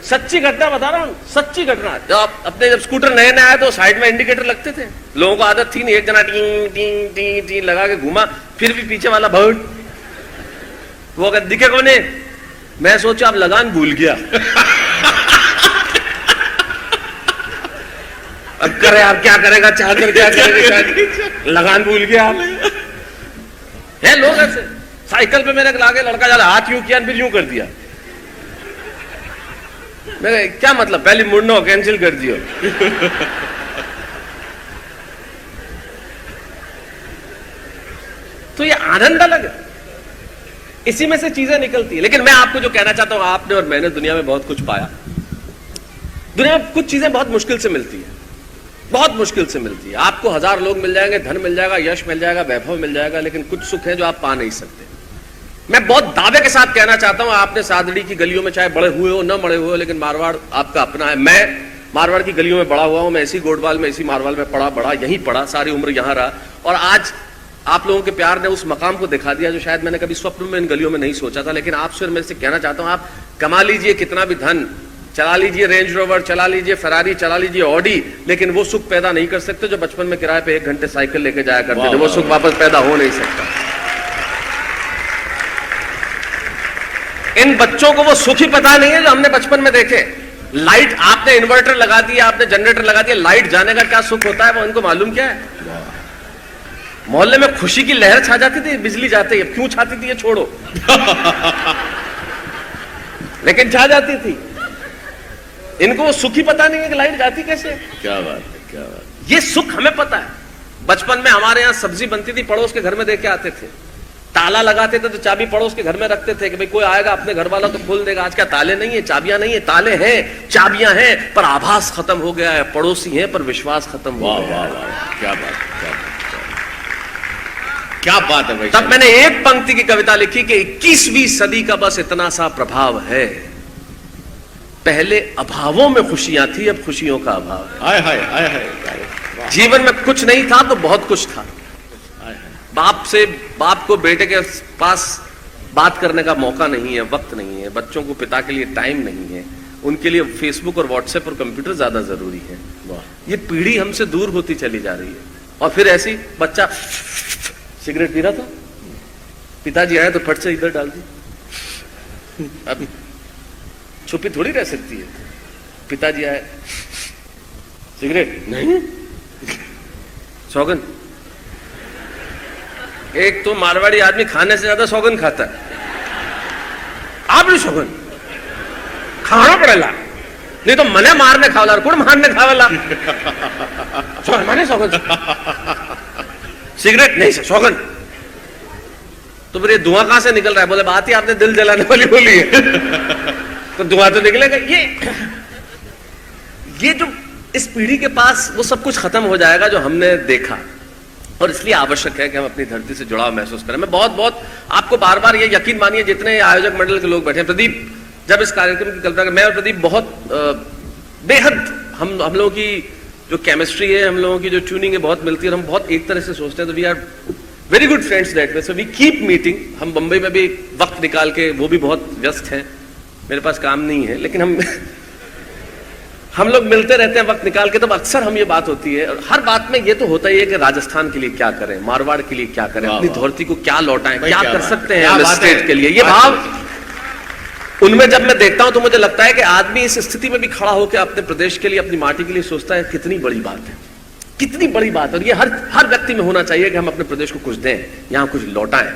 सच्ची घटना बता रहा हूं, सच्ची घटना। जब स्कूटर नए नए आए तो साइड में इंडिकेटर लगते थे, लोगों को आदत थी नहीं, एक जना टीं टीं टीं टीं लगा के घूमा, फिर भी पीछे वाला बहुत वो अगर दिखे कोने, मैं सोचा अब लगान भूल गया। अब करे आप क्या करेगा, चादर क्या करेगा, लगान भूल गया आप। है लोग ऐसे, साइकिल पे मेरे लागे लड़का जा हाथ यूं किया फिर यूं कर दिया, मैं क्या मतलब, पहले मुड़ना कैंसिल कर दियो। तो ये आनंद अलग है, इसी में से चीजें निकलती है। लेकिन मैं आपको जो कहना चाहता हूं, आपने और मैंने दुनिया में बहुत कुछ पाया। दुनिया में कुछ चीजें बहुत मुश्किल से मिलती है, बहुत मुश्किल से मिलती है। आपको 1000 लोग मिल जाएंगे, धन मिल जाएगा, यश मिल जाएगा, वैभव मिल जाएगा, लेकिन कुछ सुख है जो आप पा नहीं सकते। मैं बहुत दावे के साथ कहना चाहता हूं, आपने सादड़ी की गलियों में चाहे बड़े हुए हो न बड़े हुए हो, लेकिन मारवाड़ आपका अपना है। मैं मारवाड़ की गलियों में बड़ा हुआ हूं, मैं इसी गोडवाल में, इसी मारवाड़ में पढ़ा बड़ा, यहीं पढ़ा, सारी उम्र यहां रहा, और आज आप लोगों के प्यार ने उस मकाम को दिखा दिया जो शायद मैंने कभी स्वप्न में इन गलियों में नहीं सोचा था। लेकिन आपसे और मेरे से कहना चाहता हूं, आप कमा लीजिए कितना भी धन, चला लीजिए रेंज रोवर, चला लीजिए फरारी, चला लीजिए ऑडी, लेकिन वो सुख पैदा नहीं कर सकते जो बचपन में किराए पे 1 घंटे साइकिल लेके जाया करते थे। वो सुख वापस पैदा हो नहीं सकता। इन बच्चों को वो सुख ही पता नहीं है जो हमने बचपन में देखे। लाइट, आपने इन्वर्टर लगा दिया, आपने जनरेटर लगा दिया, लाइट जाने का क्या सुख होता है वो इनको मालूम क्या है। मोहल्ले में खुशी की लहर छा जाती थी बिजली जाते ही, क्यों छाती थी ये छोड़ो। लेकिन छा जाती थी। इनको वो सुख ही पता नहीं है कि लाइट जाती कैसे। क्या बात है, क्या बात। ये सुख हमें पता है। बचपन में हमारे यहाँ सब्जी बनती थी, पड़ोस के घर में देके आते थे, ताला लगाते थे तो चाबी पड़ोस के घर में रखते थे कि भाई कोई आएगा अपने घर वाला तो खोल देगा। आज क्या ताले नहीं है, चाबियां नहीं है, ताले हैं, चाबियां हैं, पर आभास खत्म हो गया है। पड़ोसी हैं पर विश्वास खत्म हो गया है। क्या बात, क्या बात है भाई। तब मैंने एक पंक्ति की कविता लिखी कि 21वीं सदी का बस इतना सा प्रभाव है, पहले अभावों में खुशियां थी, अब खुशियों का अभाव। हाय हाय हाय हाय। जीवन में कुछ नहीं था तो बहुत कुछ था। बाप को बेटे के पास बात करने का मौका नहीं है, वक्त नहीं है, बच्चों को पिता के लिए टाइम नहीं है, उनके लिए फेसबुक और व्हाट्सएप और कंप्यूटर ज्यादा जरूरी है। ये पीढ़ी हमसे दूर होती चली जा रही है। और फिर ऐसी बच्चा सिगरेट पी रहा था, पिताजी आए तो फट से इधर डाल दी। अब छुपी थोड़ी रह सकती है। पिताजी आए, सिगरेट नहीं, सौगन। एक तो मारवाड़ी आदमी खाने से ज्यादा सौगन खाता है। आप भी सौगन खाना पड़ेगा, नहीं तो मने मारने खावला, कौन मारने खावला। सौगन सिगरेट नहीं सौगन। तो फिर ये धुआं कहां से निकल रहा है? बोले बात ही आपने दिल जलाने वाली बोली है। तो धुआं तो निकलेगा। ये जो इस पीढ़ी के पास वो सब कुछ खत्म हो जाएगा जो हमने देखा, और इसलिए आवश्यक है कि हम अपनी धरती से जुड़ाव महसूस करें। मैं बहुत आपको बार बार ये यकीन मानिए, जितने आयोजक मंडल के लोग बैठे हैं, प्रदीप जब इस कार्यक्रम की कल्पना, मैं और प्रदीप बहुत बेहद हम लोगों की जो केमिस्ट्री है, हम लोगों की जो ट्यूनिंग है बहुत मिलती है, और हम बहुत एक तरह से सोचते हैं। तो we are very good friends that way, so we keep meeting. हम बंबई में भी वक्त निकाल के, वो भी बहुत व्यस्त हैं, मेरे पास काम नहीं है, लेकिन हम लोग मिलते रहते हैं वक्त निकाल के। तो अक्सर हम ये बात होती है, और हर बात में ये तो होता ही है कि राजस्थान के लिए क्या करें, मारवाड़ के लिए क्या करें, अपनी धरती को क्या लौटाएं, क्या कर सकते हैं स्टेट के लिए। ये भाव उनमें जब मैं देखता हूं तो मुझे लगता है कि आदमी इस स्थिति में भी खड़ा होकर अपने प्रदेश के लिए, अपनी माटी के लिए सोचता है, कितनी बड़ी बात है, कितनी बड़ी बात है। और ये हर व्यक्ति में होना चाहिए कि हम अपने प्रदेश को कुछ दें, यहां कुछ लौटाएं,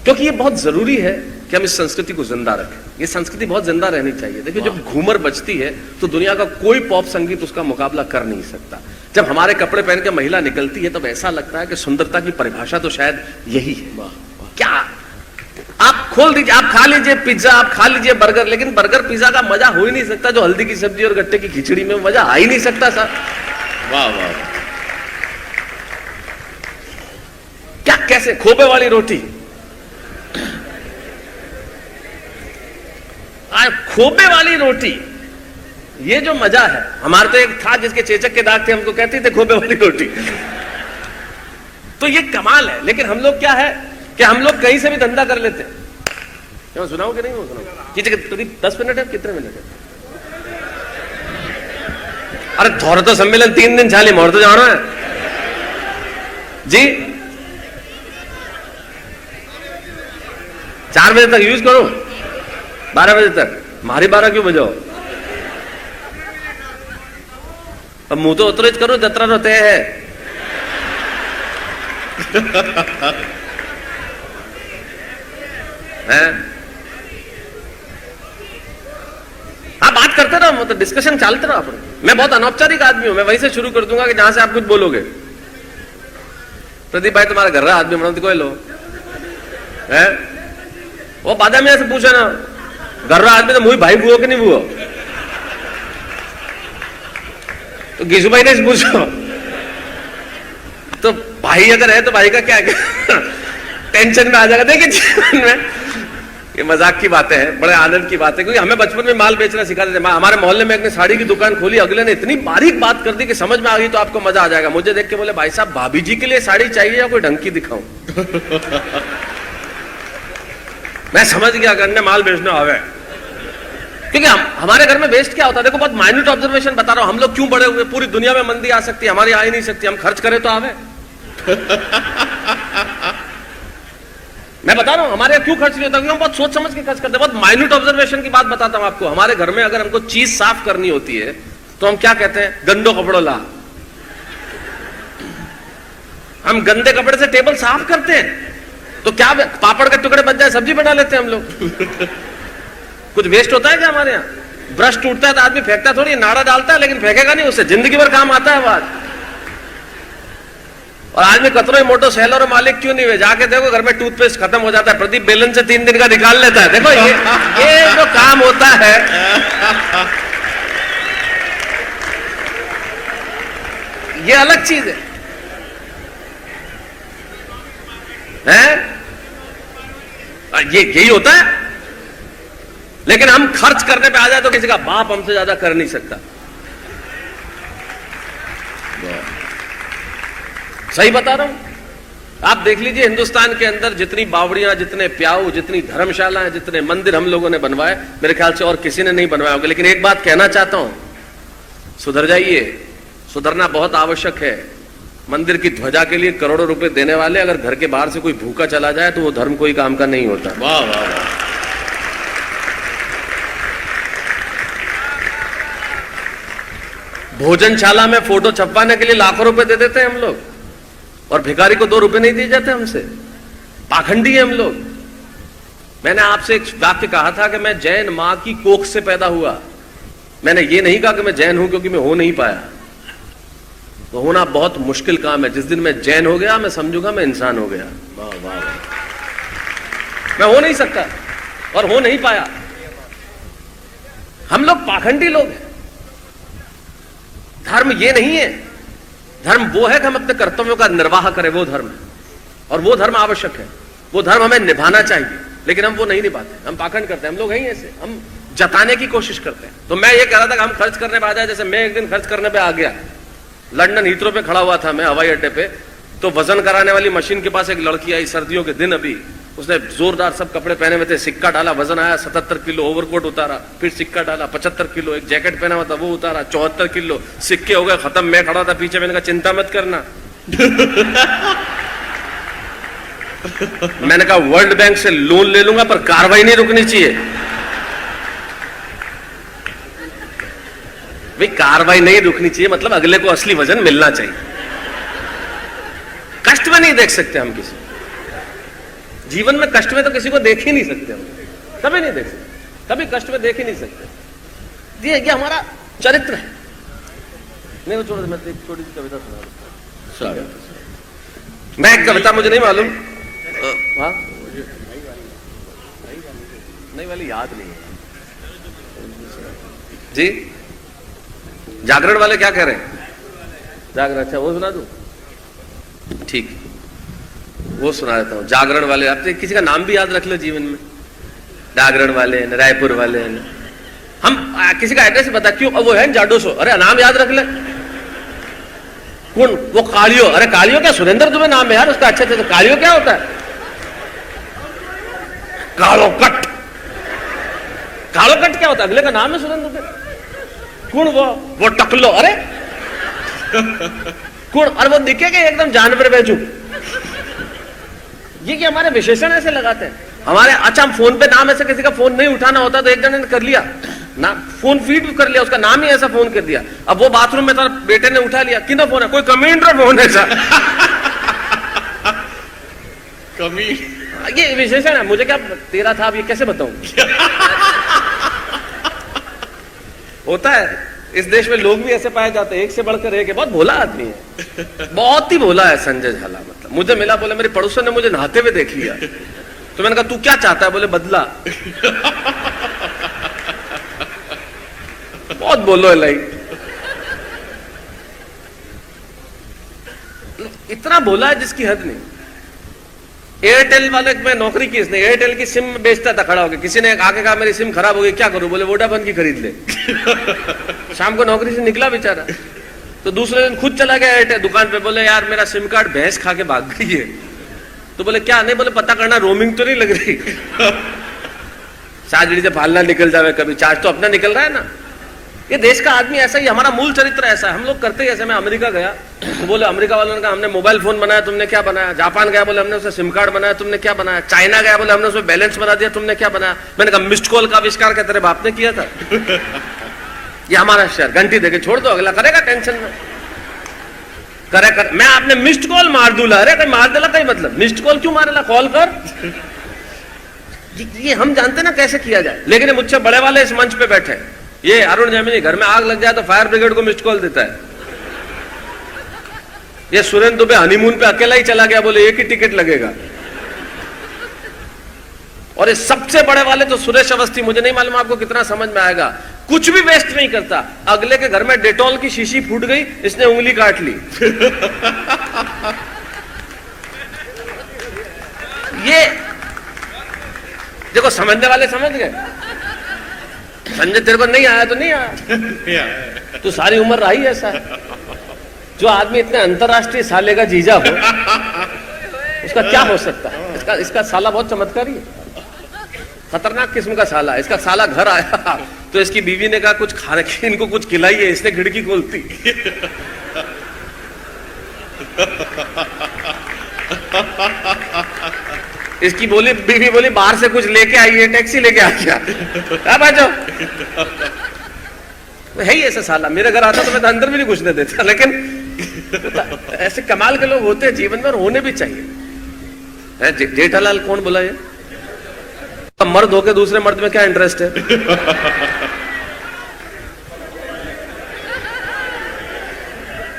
क्योंकि ये बहुत जरूरी है कि हम इस संस्कृति को जिंदा रखें। ये संस्कृति बहुत जिंदा रहनी चाहिए। देखिए, जब घूमर बजती है तो दुनिया का कोई पॉप संगीत उसका मुकाबला कर नहीं सकता। जब हमारे कपड़े पहन के महिला निकलती है तब ऐसा लगता है कि सुंदरता की परिभाषा तो शायद यही है। क्या आप खोल दीजिए, आप खा लीजिए पिज्जा, आप खा लीजिए बर्गर, लेकिन बर्गर पिज्जा का मजा हो ही नहीं सकता जो हल्दी की सब्जी और गट्टे की खिचड़ी में मजा आ ही नहीं सकता सर। वाह वाह। क्या, कैसे खोपे वाली रोटी, खोपे वाली रोटी, ये जो मजा है। हमारे तो एक था जिसके चेचक के दाग थे, हमको कहते थे खोपे वाली रोटी। तो ये कमाल है। लेकिन हम लोग क्या है कि हम लोग कहीं से भी धंधा कर लेते हैं। क्या सुनाओ कि नहीं सुनाओ? करीब 10 मिनट है, कितने मिनट है? अरे थोड़ा तो सम्मेलन 3 दिन चाली मोर तो जाना है जी। 4 बजे तक यूज करो, 12 बजे तक। मारी 12 क्यों बजाओ? अब मुंह तो उतरेज करो जतरा रहते हैं। आप बात करते रहो, मतलब डिस्कशन चलते रहो अपन। मैं बहुत अनौपचारिक आदमी हूं, मैं वहीं से शुरू कर दूंगा कि जहां से आप कुछ बोलोगे। प्रदीप भाई तुम्हारा घर रहा आदमी बना कोई लो है वो बादा में से पूछा ना, घर रहा आदमी तो मुझे भाई बुआ कि नहीं बुआ, तो गिशु भाई ने पूछो तो भाई अगर है तो भाई का क्या टेंशन में आ जाएगा। देखिए जीवन में ये मजाक की बातें हैं, बड़े आनंद की बात है, क्योंकि हमें बचपन में माल बेचना सिखाते थे। हमारे मोहल्ले में एक ने साड़ी की दुकान खोली, अगले ने इतनी बारीक बात कर दी कि समझ में आ गई तो आपको मजा आ जाएगा। मुझे देख के बोले भाई साहब भाभी जी के लिए साड़ी चाहिए या कोई ढंग की दिखाऊं? मैं समझ गया करने माल बेचना आवे, क्योंकि हमारे घर में वेस्ट क्या होता है। देखो बहुत माइन्यूट ऑब्जर्वेशन बता रहा हूं, हम लोग क्यों बड़े हुए, पूरी दुनिया में मंदी आ सकती है, हमारी आ ही नहीं सकती, हम खर्च करें तो आवे। मैं बता रहा हूं हमारे यहाँ क्यों खर्च नहीं होता, क्योंकि हम बहुत सोच समझ के खर्च करते हैं। बहुत माइन्यूट ऑब्जर्वेशन की बात बताता हूं आपको। हमारे घर में अगर हमको चीज साफ करनी होती है तो हम क्या कहते हैं, गंदो कपड़ों ला। हम गंदे कपड़े से टेबल साफ करते हैं तो क्या पापड़ के टुकड़े बच जाए सब्जी बना लेते हैं हम लोग। कुछ वेस्ट होता है क्या हमारे यहाँ? ब्रश टूटता है तो आदमी फेंकता थोड़ी, नाड़ा डालता है लेकिन फेंकेगा नहीं, उससे जिंदगी भर काम आता है बात। और आदमी कतरो ही मोटो सेलर और मालिक क्यों नहीं हुए, जाके देखो घर में टूथपेस्ट खत्म हो जाता है, प्रदीप बेलन से 3 दिन का निकाल लेता है। देखो ये जो काम होता है, ये अलग चीज है? ये यही होता है। लेकिन हम खर्च करने पे आ जाए तो किसी का बाप हमसे ज्यादा कर नहीं सकता। सही बता रहा हूं। आप देख लीजिए हिंदुस्तान के अंदर जितनी बावड़ियां, जितने प्याऊ, जितनी धर्मशालाएं, जितने मंदिर हम लोगों ने बनवाए, मेरे ख्याल से और किसी ने नहीं बनवाया होगा। लेकिन एक बात कहना चाहता हूं, सुधर जाइए, सुधरना बहुत आवश्यक है। मंदिर की ध्वजा के लिए करोड़ों रुपए देने वाले अगर घर के बाहर से कोई भूखा चला जाए तो वो धर्म कोई काम का नहीं होता। वाह वाह वाह। भोजनशाला में फोटो छपवाने के लिए लाखों रुपए दे देते हैं हम लोग, और भिखारी को 2 रुपए नहीं दिए जाते हमसे। पाखंडी है हम लोग। मैंने आपसे एक वाक्य कहा था कि मैं जैन मां की कोख से पैदा हुआ। मैंने ये नहीं कहा कि मैं जैन हूं क्योंकि मैं हो नहीं पाया। तो होना बहुत मुश्किल काम है। जिस दिन मैं जैन हो गया मैं समझूंगा मैं इंसान हो गया। वाह वाह वाह। मैं हो नहीं सकता और हो नहीं पाया। हम लोग पाखंडी लोग हैं। धर्म ये नहीं है। धर्म वो है कि हम अपने कर्तव्यों का निर्वाह करें, वो धर्म है। और वो धर्म आवश्यक है, वो धर्म हमें निभाना चाहिए, लेकिन हम वो नहीं निभाते। हम पाखंड करते हैं। हम लोग हैं ऐसे, हम जताने की कोशिश करते हैं। तो मैं ये कह रहा था कि हम खर्च करने पे आ जाए। जैसे मैं एक दिन खर्च करने पे आ गया, लंदन हीथ्रो पे खड़ा हुआ था मैं हवाई अड्डे पे, तो वजन कराने वाली मशीन के पास एक लड़की आई, सर्दियों के दिन अभी, उसने जोरदार सब कपड़े पहने हुए थे, सिक्का डाला, वजन आया 77 किलो, ओवरकोट उतारा, फिर सिक्का डाला 75 किलो, एक जैकेट पहना हुआ था वो उतारा 74 किलो, सिक्के हो गए खत्म। मैं खड़ा था पीछे, मैंने कहा चिंता मत करना। मैंने कहा वर्ल्ड बैंक से लोन ले लूंगा पर कार्रवाई नहीं रुकनी चाहिए। भाई कार्रवाई नहीं रुकनी चाहिए मतलब अगले को असली वजन मिलना चाहिए। कष्ट में नहीं देख सकते हम किसी जीवन में, कष्ट में तो किसी को देख ही नहीं सकते हम, कभी नहीं देख सकते, कभी कष्ट में देख ही नहीं सकते। ये हमारा चरित्र है। नहीं वो छोड़ दे, मैं एक छोटी सी कविता सुना दूं। मैं एक कविता, मुझे नहीं मालूम, हाँ नई वाली याद नहीं है जी। जागरण वाले क्या कह रहे हैं? जागरण, अच्छा वो सुना दूं? ठीक, वो सुना देता हूं। जागरण वाले, आप किसी का नाम भी याद रख लो जीवन में, जागरण वाले, रायपुर वाले। हम किसी का एड्रेस बता, क्यों वो है जाडोसो, अरे नाम याद रख ले। कौन वो? कालियो, अरे कालियो क्या सुरेंद्र तुम्हें नाम है यार उसका? अच्छा अच्छा, कालियो क्या होता है? कालो कट। कालो कट क्या होता है? अगले का नाम है सुरेंद्र पे। कौन वो टकलो, अरे कौन, और वो दिखेगा एकदम जानवर बेचू। ये हमारे विशेषण ऐसे लगाते हैं हमारे। अच्छा, हम फोन पे नाम ऐसे किसी का फोन नहीं उठाना होता तो एक जने ने कर लिया ना, फोन फीड कर लिया, उसका नाम ही ऐसा फोन कर दिया। अब वो बाथरूम में था, बेटे ने उठा लिया, कितना फोन है, कोई कमेंटर फोन है सर। कमी ये विशेषण है। मुझे क्या तेरा था, अब ये कैसे बताऊं। होता है इस देश में, लोग भी ऐसे पाए जाते हैं, एक से बढ़कर एक है। बहुत भोला आदमी है, बहुत ही भोला है संजय झाला। मतलब मुझे मिला, बोले मेरे पड़ोसन ने मुझे नहाते हुए देख लिया, तो मैंने कहा तू क्या चाहता है, बोले बदला। बहुत बोलो है लाइक, इतना बोला है जिसकी हद नहीं। एयरटेल वाले में नौकरी की इसने, एयरटेल की सिम बेचता था खड़ा होकर, किसी ने आके कहा मेरी सिम खराब हो गई, क्या करूं, बोले वोडाफोन की खरीद ले। शाम को नौकरी से निकला बेचारा, तो दूसरे दिन खुद चला गया एयरटेल दुकान पे, बोले यार मेरा सिम कार्ड भैंस खा के भाग गई है। तो बोले क्या, नहीं, बोले पता करना रोमिंग तो नहीं लग रही। साजड़ी से फालना निकल जावे कभी, चार्ज तो अपना निकल रहा है ना। ये देश का आदमी ऐसा ही, हमारा मूल चरित्र ऐसा है, हम लोग करते ही ऐसे। मैं अमेरिका गया तो बोले अमेरिका वालों ने कहा हमने मोबाइल फोन बनाया, तुमने क्या बनाया। जापान गया, बोले हमने उससे सिम कार्ड बनाया, तुमने क्या बनाया। चाइना गया, बोले हमने उसमें बैलेंस बना दिया, तुमने क्या बनाया। मैंने कहा मिस्ड कॉल का आविष्कार क्या तेरे बाप ने किया था। ये हमारा शहर, घंटी देके छोड़ दो, अगला करेगा, टेंशन में करे कर। मैं आपने मिस्ड कॉल मार दूला, अरे मार देला कहीं मतलब, मिस्ड कॉल क्यों मारेला, कॉल कर। ये हम जानते ना कैसे किया जाए, लेकिन मुझसे बड़े वाले इस मंच पे बैठे, ये अरुण जैमिनी, घर में आग लग जाए तो फायर ब्रिगेड को मिस्ड कॉल देता है। ये सुरेंद्र दुबे हनीमून पे अकेला ही चला गया, बोले एक ही टिकट लगेगा। और ये सबसे बड़े वाले तो सुरेश अवस्थी, मुझे नहीं मालूम आपको कितना समझ में आएगा, कुछ भी वेस्ट नहीं करता। अगले के घर में डेटॉल की शीशी फूट गई, इसने उंगली काट ली। ये देखो, समझने वाले समझ गए। संजय तेरे को नहीं आया तो नहीं आया, तू सारी उम्र रही ऐसा। जो आदमी इतने अंतरराष्ट्रीय साले का जीजा हो, उसका क्या हो सकता है। इसका साला बहुत चमत्कारी है, खतरनाक किस्म का साला। इसका साला घर आया तो इसकी बीवी ने कहा कुछ खाने के, इनको कुछ खिलाइए, इसने खिड़की खोलती। इसकी बोली, बीवी बोली बाहर से कुछ लेके आई है, टैक्सी लेके आ गया। है ही ऐसा साला। मेरे घर आता तो मैं तो अंदर भी नहीं घुसने देता, लेकिन ऐसे कमाल के लोग होते हैं जीवन में, और होने भी चाहिए। जेठालाल कौन बोला ये, मर्द होके दूसरे मर्द में क्या इंटरेस्ट है।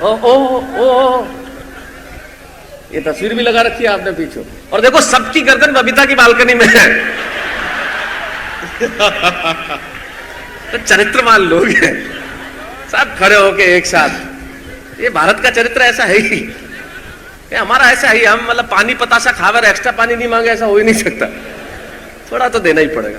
ओ ओ ओ, ये तस्वीर भी लगा रखी है आपने पीछे, और देखो सबकी गर्दन बबीता की बालकनी में है। तो चरित्रवान लोग हैं, सब खड़े होके एक साथ। ये भारत का चरित्र ऐसा है ही, हमारा ऐसा ही। हम मतलब पानी पतासा खावर एक्स्ट्रा पानी नहीं मांगे, ऐसा हो ही नहीं सकता। थोड़ा तो देना ही पड़ेगा।